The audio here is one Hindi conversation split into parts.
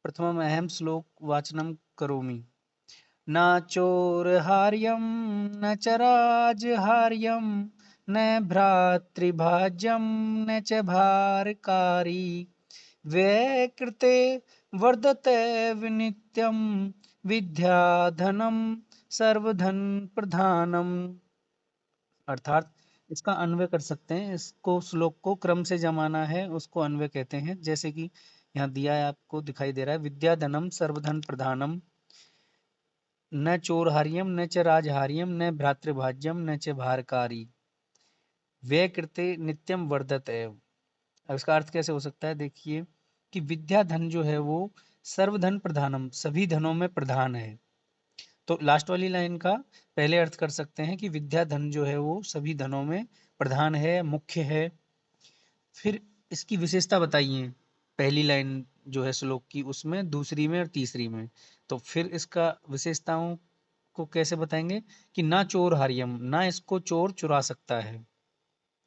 प्रथमम् अहं श्लोकवाचनं करोमि। न चोरहार्यं न च राजहार्यं न भ्रातृभाज्यं न च भारकारी व्यकृते वर्धते विनित्यं विद्याधनं सर्वधन प्रधानम। अर्थात इसका अन्वय कर सकते हैं, इसको श्लोक को क्रम से जमाना है उसको अन्वय कहते हैं। जैसे कि यहाँ दिया है, आपको दिखाई दे रहा है, विद्याधनम सर्वधन प्रधानम न चोरहार्यम न च राजहार्यम न भ्रातृभाज्यम न च भारकारी व्यय कृते नित्यम वर्धत एव। अब इसका अर्थ कैसे हो सकता है, देखिए कि विद्या धन जो है वो सर्वधन प्रधानम, सभी धनों में प्रधान है। तो लास्ट वाली लाइन का पहले अर्थ कर सकते हैं कि विद्या धन जो है वो सभी धनों में प्रधान है, मुख्य है। फिर इसकी विशेषता बताइए, पहली लाइन जो है श्लोक की, उसमें, दूसरी में और तीसरी में। तो फिर इसका विशेषताओं को कैसे बताएंगे कि ना चोर हार्यम, ना इसको चोर चुरा सकता है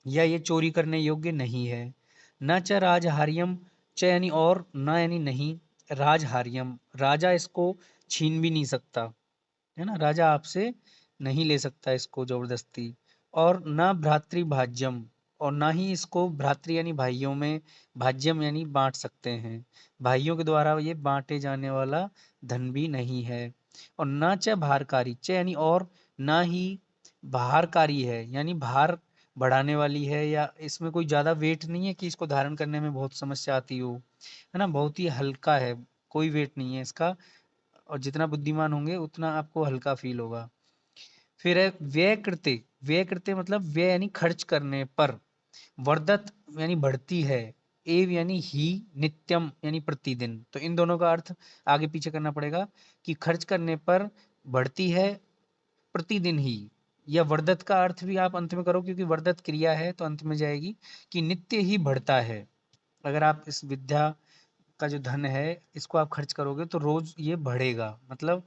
या ये चोरी करने योग्य नहीं है। न च राजहार्यम, च यानी और, न यानी नहीं, राजहार्यम, राजा इसको छीन भी नहीं सकता, है ना, राजा आपसे नहीं ले सकता इसको जबरदस्ती। और न भ्रातृभाज्यम, और ना ही इसको भ्रातृ यानी भाइयों में, भाज्यम यानी बांट सकते हैं, भाइयों के द्वारा ये बांटे जाने वाला धन भी नहीं है। और न च भारकारी, च यानी और, ना ही भारकारी है यानी भार बढ़ाने वाली है, या इसमें कोई ज्यादा वेट नहीं है कि इसको धारण करने में बहुत समस्या आती हो, है ना, बहुत ही हल्का है, कोई वेट नहीं है इसका। और जितना बुद्धिमान होंगे उतना आपको हल्का फील होगा। फिर है व्यय कृत्य, व्यय कृत्य मतलब व्यय यानी खर्च करने पर, वर्धत यानी बढ़ती है, एव यानी ही, नित्यम यानी प्रतिदिन। तो इन दोनों का अर्थ आगे पीछे करना पड़ेगा कि खर्च करने पर बढ़ती है प्रतिदिन ही, या वर्धत का अर्थ भी आप अंत में करो क्योंकि वर्धत क्रिया है तो अंत में जाएगी कि नित्य ही बढ़ता है। अगर आप इस विद्या का जो धन है इसको आप खर्च करोगे तो रोज ये बढ़ेगा, मतलब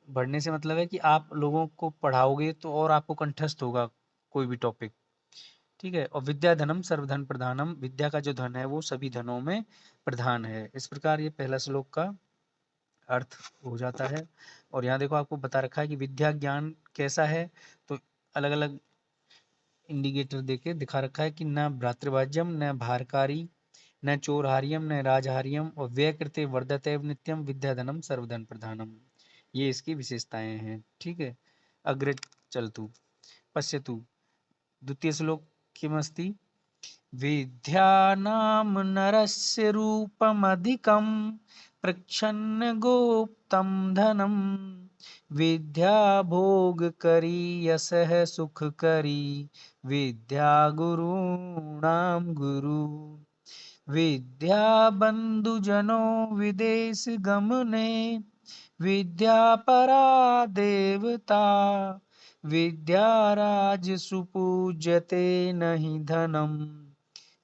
बढ़ने से मतलब है कि आप लोगों को पढ़ाओगे तो और आपको कंठस्थ होगा कोई भी टॉपिक। ठीक है। और विद्या धनम सर्वधन प्रधानम, विद्या का जो धन है वो सभी धनों में प्रधान है। इस प्रकार ये पहला श्लोक का अर्थ हो जाता है। और यहाँ देखो आपको बता रखा है कि विद्या ज्ञान कैसा है, तो अलग अलग इंडिकेटर देके दिखा रखा है कि न भ्रातृभाज्यम न भारकारी न चोरहार्यम न राजहार्यम और व्यय कृते वर्धते नित्यम विद्याधनम सर्वधन प्रधानम। ये इसकी विशेषताएं हैं। ठीक है। अग्रे चलतु पश्यतु द्वितीय श्लोक किमस्ति। विद्यानां नरस्य रूपमधिकं प्रच्छन्नगुप्तं धनं विद्या भोगकरी यशः सुखकरी विद्या गुरूणां गुरु विद्या बन्धुजनो विदेशगमने विद्या परा देवता विद्या राजसुपूज्यते न हि धनम्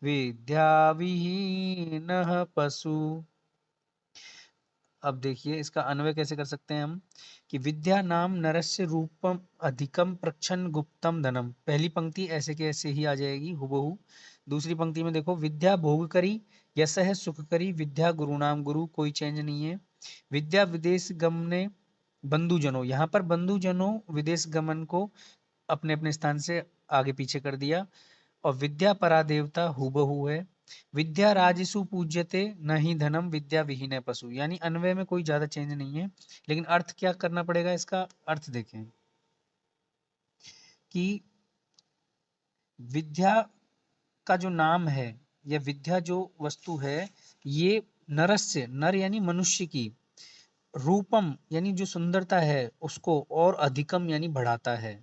विद्या विहीनः पशु। अब देखिए इसका अन्वय कैसे कर सकते हैं हम कि विद्या नाम नरस्य रूपम अधिकम प्रच्छन्न गुप्तम धनम, पहली पंक्ति ऐसे के ऐसे ही आ जाएगी हुबहू। दूसरी पंक्ति में देखो विद्या भोग करी यश है सुख करी विद्या गुरुनाम गुरु, कोई चेंज नहीं है। विद्या विदेश गमने बंधुजनों, यहाँ पर बंधुजनों विदेश गमन को अपने अपने स्थान से आगे पीछे कर दिया। और विद्या परा देवता हुबहू है। विद्या राजसु पूज्यते न ही धनम विद्या विहीन पशु, यानी अन्वय में कोई ज्यादा चेंज नहीं है, लेकिन अर्थ क्या करना पड़ेगा, इसका अर्थ देखें कि विद्या का जो नाम है या विद्या जो वस्तु है ये नरस्य, नर यानी मनुष्य की, रूपम यानी जो सुंदरता है उसको, और अधिकम यानी बढ़ाता है।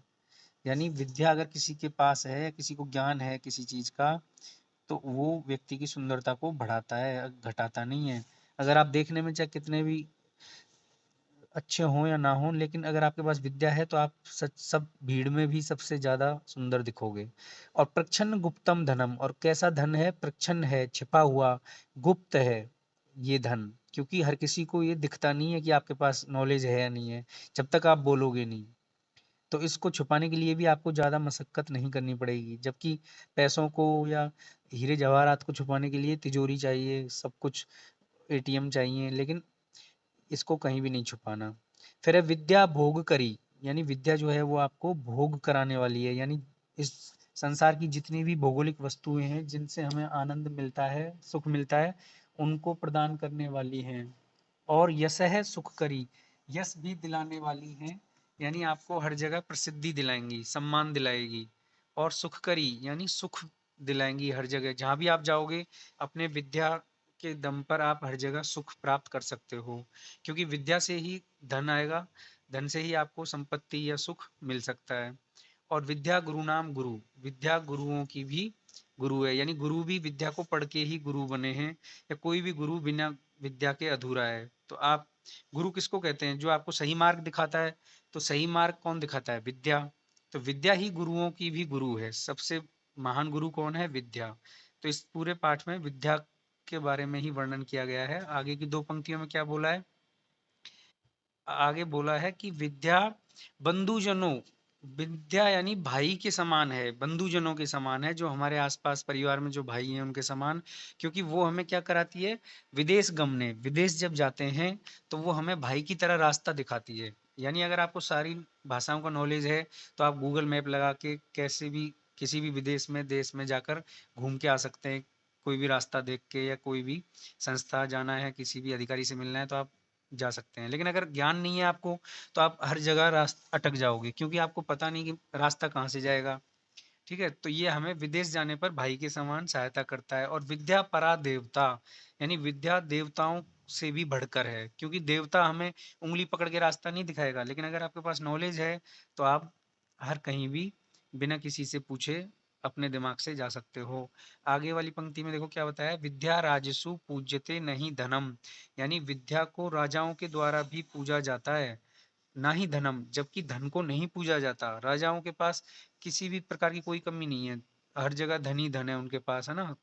यानी विद्या अगर किसी के पास है, किसी को ज्ञान है किसी चीज का, तो वो व्यक्ति की सुंदरता को बढ़ाता है, घटाता नहीं है। अगर आप देखने में चाहे कितने भी अच्छे हों या ना हों, लेकिन अगर आपके पास विद्या है तो आप सच सब भीड़ में भी सबसे ज्यादा सुंदर दिखोगे। और प्रच्छन्न गुप्तम धनम, और कैसा धन है, प्रच्छन्न है, छिपा हुआ, गुप्त है ये धन, क्योंकि हर किसी को ये दिखता नहीं है कि आपके पास नॉलेज है या नहीं है जब तक आप बोलोगे नहीं। तो इसको छुपाने के लिए भी आपको ज़्यादा मशक्कत नहीं करनी पड़ेगी, जबकि पैसों को या हीरे जवाहरात को छुपाने के लिए तिजोरी चाहिए, सब कुछ एटीएम चाहिए, लेकिन इसको कहीं भी नहीं छुपाना। फिर है विद्या भोग करी, यानी विद्या जो है वो आपको भोग कराने वाली है, यानी इस संसार की जितनी भी भौगोलिक वस्तुएं हैं जिनसे हमें आनंद मिलता है, सुख मिलता है, उनको प्रदान करने वाली हैं। और यश है सुख करी, यश भी दिलाने वाली हैं, यानी आपको हर जगह प्रसिद्धि दिलाएंगी, सम्मान दिलाएगी। और सुख करी यानी सुख दिलाएंगी हर जगह, जहाँ भी आप जाओगे अपने विद्या के दम पर आप हर जगह सुख प्राप्त कर सकते हो, क्योंकि विद्या से ही धन आएगा, धन से ही आपको संपत्ति या सुख मिल सकता है। और विद्या गुरु नाम गुरु, विद्या गुरुओं की भी गुरु है, यानी गुरु भी विद्या को पढ़ के ही गुरु बने हैं, या कोई भी गुरु बिना विद्या के अधूरा है। तो आप गुरु किसको कहते हैं? जो आपको सही मार्ग दिखाता है। तो सही मार्ग कौन दिखाता है? विद्या। तो विद्या ही गुरुओं की भी गुरु है, सबसे महान गुरु कौन है? विद्या। तो इस पूरे पाठ में विद्या के बारे में ही वर्णन किया गया है। आगे की दो पंक्तियों में क्या बोला है? आगे बोला है कि विद्या बंधुजनों, विद्या यानी भाई के समान है, बंधुजनों के समान है, जो हमारे आसपास परिवार में जो भाई हैं उनके समान। क्योंकि वो हमें क्या कराती है? विदेश गमने, विदेश जब जाते हैं तो वो हमें भाई की तरह रास्ता दिखाती है। यानी अगर आपको सारी भाषाओं का नॉलेज है तो आप गूगल मैप लगा के कैसे भी किसी भी विदेश में देश में जाकर घूम के आ सकते हैं, कोई भी रास्ता देख के, या कोई भी संस्था जाना है, किसी भी अधिकारी से मिलना है, तो आप जा सकते हैं। लेकिन अगर ज्ञान नहीं है आपको तो आप हर जगह रास्ता अटक जाओगे, क्योंकि आपको पता नहीं कि रास्ता कहाँ से जाएगा। ठीक है, तो ये हमें विदेश जाने पर भाई के समान सहायता करता है। और विद्या परा देवता, यानी विद्या देवताओं से भी बढ़कर है, क्योंकि देवता हमें उंगली पकड़ के रास्ता नहीं दिखाएगा, लेकिन अगर आपके पास नॉलेज है तो आप हर कहीं भी बिना किसी से पूछे अपने दिमाग से जा सकते हो। आगे वाली पंक्ति में देखो क्या बताया, विद्या राजसु पूज्यते नहीं धनम, यानी विद्या को राजाओं के द्वारा भी पूजा जाता है, ना ही धनम, जबकि धन को नहीं पूजा जाता। राजाओं के पास किसी भी प्रकार की कोई कमी नहीं है, हर जगह धन ही धन है उनके पास, है ना,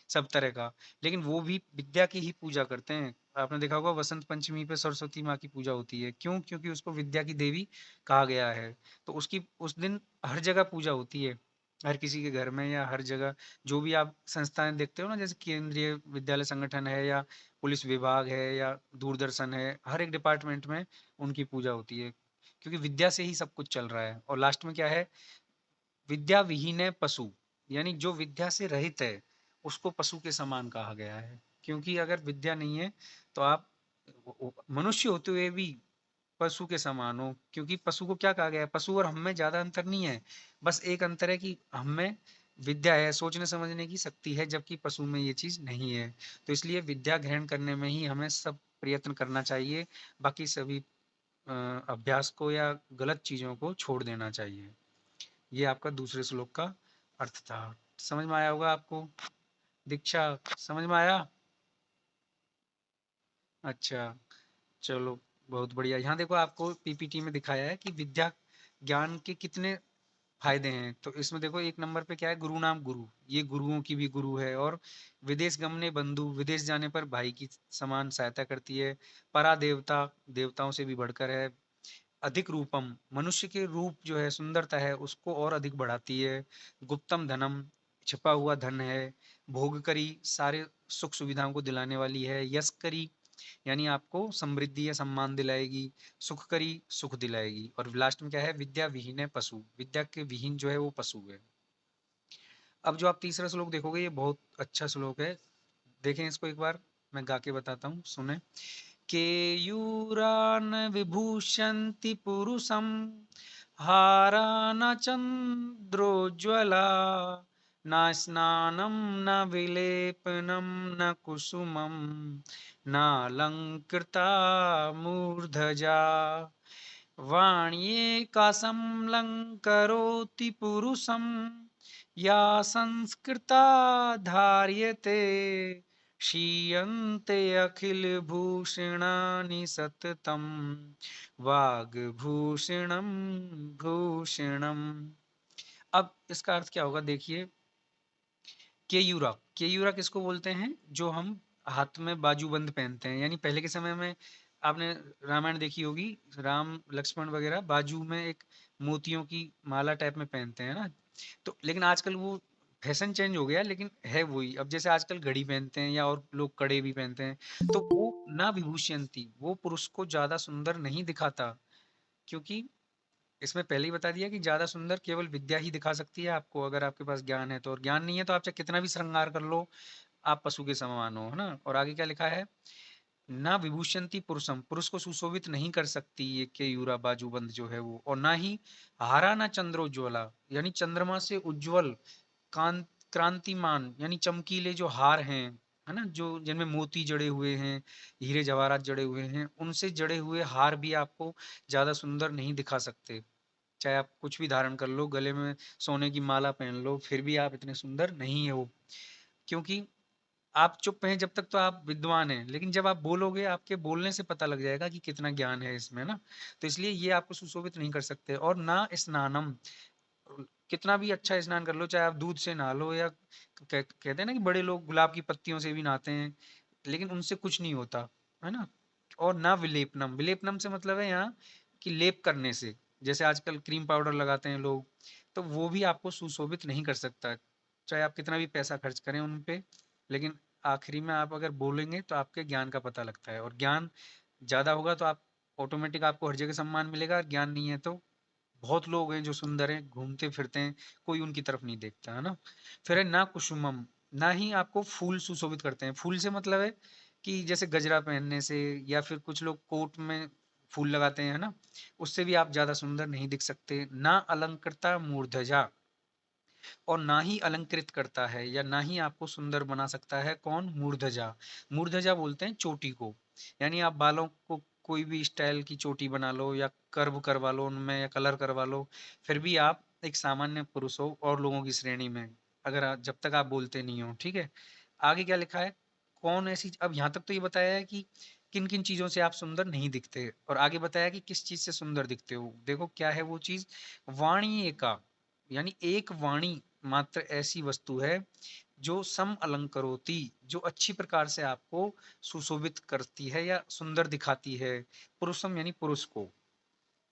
सब तरह का। लेकिन वो भी विद्या की ही पूजा करते हैं। आपने देखा होगा वसंत पंचमी पे सरस्वती माँ की पूजा होती है, क्यों? क्योंकि उसको विद्या की देवी कहा गया है। तो उसकी उस दिन हर जगह पूजा होती है, हर किसी के घर में या हर जगह। जो भी आप संस्थाएं देखते हो ना, जैसे केंद्रीय विद्यालय संगठन है, या पुलिस विभाग है, या दूरदर्शन है, हर एक डिपार्टमेंट में उनकी पूजा होती है, क्योंकि विद्या से ही सब कुछ चल रहा है। और लास्ट में क्या है? विद्या विहीन है पशु, यानी जो विद्या से रहित है उसको पशु के समान कहा गया है। क्योंकि अगर विद्या नहीं है तो आप मनुष्य होते हुए भी पशु के समान हो, क्योंकि पशु को क्या कहा गया है? पशु और हम में ज्यादा अंतर नहीं है, बस एक अंतर है कि हम में विद्या है, सोचने समझने की शक्ति है, जबकि पशु में ये चीज नहीं है। तो इसलिए विद्या ग्रहण करने में ही हमें सब प्रयत्न करना चाहिए, बाकी सभी अभ्यास को या गलत चीजों को छोड़ देना चाहिए। ये आपका दूसरे श्लोक का अर्थ था। समझ में आया होगा आपको? दीक्षा, समझ में आया? अच्छा, चलो, बहुत बढ़िया। यहाँ देखो आपको पीपीटी में दिखाया है कि विद्या ज्ञान के कितने फायदे हैं। तो इसमें देखो एक नंबर पे क्या है? गुरु नाम गुरु, ये गुरुओं की भी गुरु है। और विदेश गमने बंधु, विदेश जाने पर भाई की समान सहायता करती है। परा देवता, देवताओं से भी बढ़कर है। अधिक रूपम, मनुष्य के रूप जो है, सुंदरता है, उसको और अधिक बढ़ाती है। गुप्तम धनम, छिपा हुआ धन है। भोग करी, सारे सुख सुविधाओं को दिलाने वाली है। यश करी, यानी आपको समृद्धि या सम्मान दिलाएगी। सुख करी, सुख दिलाएगी। और लास्ट में क्या है? विद्या विहीन है पशु, विद्या के विहीन जो है वो पशु है। अब जो आप तीसरा श्लोक देखोगे ये बहुत अच्छा श्लोक है, देखें इसको एक बार, मैं गा के बताता हूँ, सुने। केयूरान विभूषन्ति पुरुषं हारा न चन्द्रोज्ज्वला न स्नानं न विलेपनं न कुसुमं नालङ्कृता मूर्धजा वाण्येकासमलङ्करोति पुरुषं या संस्कृता धार्यते क्षीयन्ते अखिलभूषणानि सततं वाग्भूषणं भूषणम्। अब इसका अर्थ क्या होगा? देखिए, केयूरा, केयूरा किसको बोलते हैं? जो हम हाथ में बाजूबंद पहनते हैं, यानी पहले के समय में आपने रामायण देखी होगी, राम लक्ष्मण वगैरह बाजू में एक मोतियों की माला टाइप में पहनते हैं ना। तो लेकिन आजकल वो फैशन चेंज हो गया लेकिन है वही। अब जैसे आजकल घड़ी पहनते हैं या और लोग कड़े भी पहनते हैं, तो वो ना विभूषयंती, वो पुरुष को ज्यादा सुंदर नहीं दिखाता। क्योंकि इसमें पहले ही बता दिया कि ज्यादा सुंदर केवल विद्या ही दिखा सकती है आपको, अगर आपके पास ज्ञान है तो। और ज्ञान नहीं है तो आप चाहे कितना भी श्रृंगार कर लो, आप पशु के समान हो, है ना। और आगे क्या लिखा है, ना विभूषंती पुरुषम, पुरुष को सुशोभित नहीं कर सकती ये केयूरा बाजूबंद जो है वो। और ना ही हारा ना चंद्रोज्ज्वला, यानी चंद्रमा से उज्जवल, कांत क्रांतिमान यानी चमकीले जो हार हैं, है ना, जो जिनमें मोती जड़े हुए हैं, हीरे जवाहरात जड़े हुए हैं, उनसे जड़े हुए हार भी आपको ज्यादा सुंदर नहीं दिखा सकते। चाहे आप कुछ भी धारण कर लो, गले में सोने की माला पहन लो, फिर भी आप इतने सुंदर नहीं हो। क्योंकि आप चुप हैं जब तक तो आप विद्वान हैं, लेकिन जब आप बोलोगे आपके बोलने से पता लग जाएगा कि कितना ज्ञान है इसमें ना। तो इसलिए ये आपको सुशोभित नहीं कर सकते। और ना स्नानम, कितना भी अच्छा स्नान कर लो, चाहे आप दूध से नहा लो या कहते हैं ना कि बड़े लोग गुलाब की पत्तियों से भी नहाते हैं, लेकिन उनसे कुछ नहीं होता, है ना। और ना विलेपनम, विलेपनम से मतलब है यहाँ कि लेप करने से, जैसे आजकल क्रीम पाउडर लगाते हैं लोग, तो वो भी आपको सुशोभित नहीं कर सकता, चाहे आप कितना भी पैसा खर्च करें उन पे। लेकिन आखिरी में आप अगर बोलेंगे तो आपके ज्ञान का पता लगता है, और ज्ञान ज्यादा होगा तो आप ऑटोमेटिक आपको हर जगह सम्मान मिलेगा। और ज्ञान नहीं है तो बहुत लोग हैं जो सुंदर हैं, घूमते फिरते हैं, कोई उनकी तरफ नहीं देखता, है ना। फिर है ना कुसुमम, ना ही आपको फूल सुशोभित करते हैं। फूल से मतलब है कि जैसे गजरा पहनने से, या फिर कुछ लोग कोट में फूल लगाते हैं, है ना, उससे भी आप ज्यादा सुंदर नहीं दिख सकते। ना अलंकृता मूर्धजा, और ना ही अलंकृत करता है या ना ही आपको सुंदर बना सकता है कौन, मूर्धजा। मूर्धजा बोलते हैं चोटी को, यानी आप बालों को कोई भी स्टाइल की चोटी बना लो या कर्व करवा लो उनमें या कलर करवा लो, फिर भी आप एक सामान्य पुरुष हो और लोगों की श्रेणी में, अगर जब तक आप बोलते नहीं हो, ठीक है। आगे क्या लिखा है, कौन ऐसी, अब यहाँ तक तो ये बताया है कि किन किन चीजों से आप सुंदर नहीं दिखते, और आगे बताया कि किस चीज से सुंदर दिखते हो। देखो क्या है वो चीज, वाणी एका, यानी एक वाणी मात्र ऐसी वस्तु है जो सम अलंकरोती, जो अच्छी प्रकार से आपको सुशोभित करती है या सुंदर दिखाती है, पुरुषम यानी पुरुष को,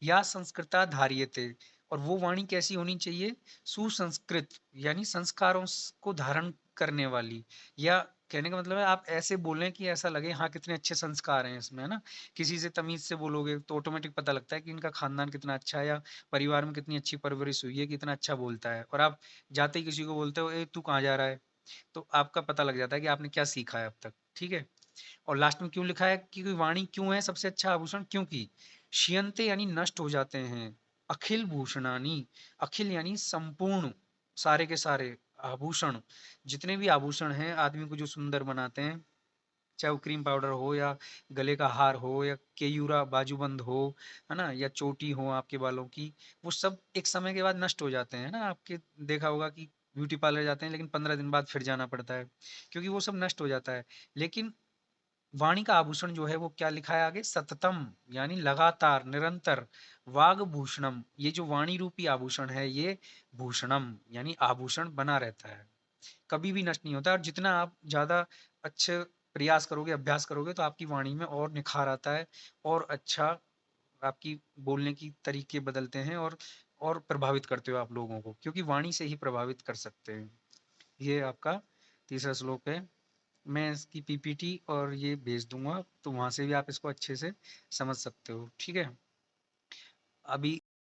या संस्कृता धार्यते। और वो वाणी कैसी होनी चाहिए, सुसंस्कृत, यानी संस्कारों को धारण करने वाली, या कहने का मतलब है आप ऐसे बोलें कि ऐसा लगे हाँ कितने अच्छे संस्कार हैं इसमें, है ना। किसी से तमीज से बोलोगे तो ऑटोमेटिक पता लगता है कि इनका खानदान कितना अच्छा है, या परिवार में कितनी अच्छी परवरिश हुई है, कितना अच्छा बोलता है। और आप जाते ही किसी को बोलते हो ए तू कहाँ जा रहा है, तो आपका पता लग जाता है कि आपने क्या सीखा है अब तक, ठीक है। और लास्ट में क्यों लिखा है कि वाणी क्यों है सबसे अच्छा आभूषण, क्योंकि क्षीयंते यानी नष्ट हो जाते हैं, अखिल भूषणानी, अखिल यानी संपूर्ण, सारे के सारे आभूषण, जितने भी आभूषण हैं आदमी को जो सुंदर बनाते हैं, चाहे वो क्रीम पाउडर हो या गले का हार हो या केयूरा बाजूबंद हो, है ना, या चोटी हो आपके बालों की, वो सब एक समय के बाद नष्ट हो जाते हैं ना। आपके देखा होगा कि ब्यूटी पार्लर जाते हैं लेकिन 15 दिन बाद फिर जाना पड़ता है, क्योंकि वो सब नष्ट हो जाता है। लेकिन वाणी का आभूषण जो है वो क्या लिखा है आगे, सततम, यानी लगातार निरंतर, वाग भूषणम, ये जो वाणी रूपी आभूषण है ये भूषणम यानी आभूषण बना रहता है, कभी भी नष्ट नहीं होता। और जितना आप ज्यादा अच्छे प्रयास करोगे, अभ्यास करोगे, तो आपकी वाणी में और निखार आता है, और अच्छा आपकी बोलने की तरीके बदलते हैं, और प्रभावित करते हो आप लोगों को, क्योंकि वाणी से ही प्रभावित कर सकते हैं। ये आपका तीसरा श्लोक है। मैं इसकी पीपीटी और ये भेज दूंगा, तो वहां से भी आप इसको अच्छे से समझ सकते हो, ठीक है। अभी